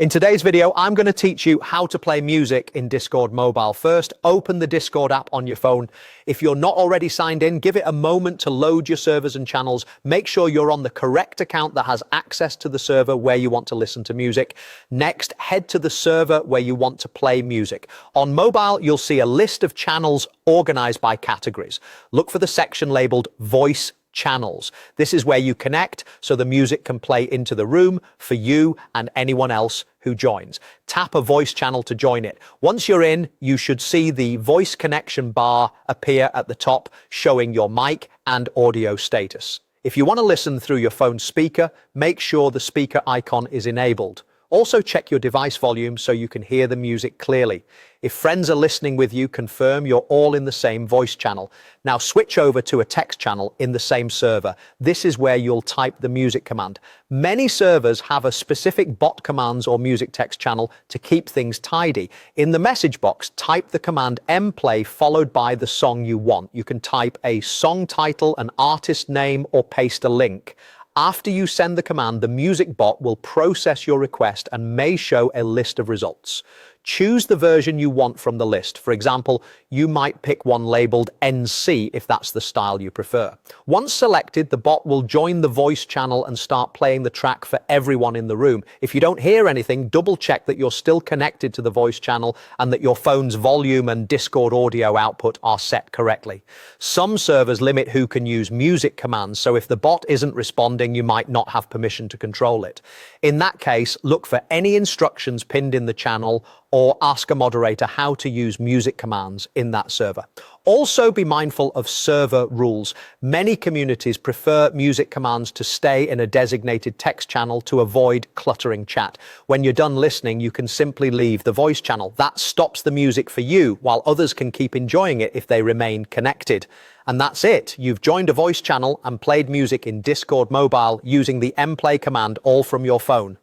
In today's video, I'm going to teach you how to play music in Discord Mobile. First, open the Discord app on your phone. If you're not already signed in, give it a moment to load your servers and channels. Make sure you're on the correct account that has access to the server where you want to listen to music. Next, head to the server where you want to play music. On mobile, you'll see a list of channels organized by categories. Look for the section labeled Voice Channels. This is where you connect so the music can play into the room for you and anyone else who joins. Tap a voice channel to join it. Once you're in, you should see the voice connection bar appear at the top, showing your mic and audio status. If you want to listen through your phone speaker, make sure the speaker icon is enabled. Also check your device volume so you can hear the music clearly. If friends are listening with you, confirm you're all in the same voice channel. Now switch over to a text channel in the same server. This is where you'll type the music command. Many servers have a specific bot commands or music text channel to keep things tidy. In the message box, type the command mplay followed by the song you want. You can type a song title, an artist name, or paste a link. After you send the command, the music bot will process your request and may show a list of results. Choose the version you want from the list. For example, you might pick one labeled NC if that's the style you prefer. Once selected, the bot will join the voice channel and start playing the track for everyone in the room. If you don't hear anything, double check that you're still connected to the voice channel and that your phone's volume and Discord audio output are set correctly. Some servers limit who can use music commands, so if the bot isn't responding, you might not have permission to control it. In that case, look for any instructions pinned in the channel or ask a moderator how to use music commands in that server. Also be mindful of server rules. Many communities prefer music commands to stay in a designated text channel to avoid cluttering chat. When you're done listening, you can simply leave the voice channel. That stops the music for you, while others can keep enjoying it if they remain connected. And that's it. You've joined a voice channel and played music in Discord Mobile using the mplay command, all from your phone.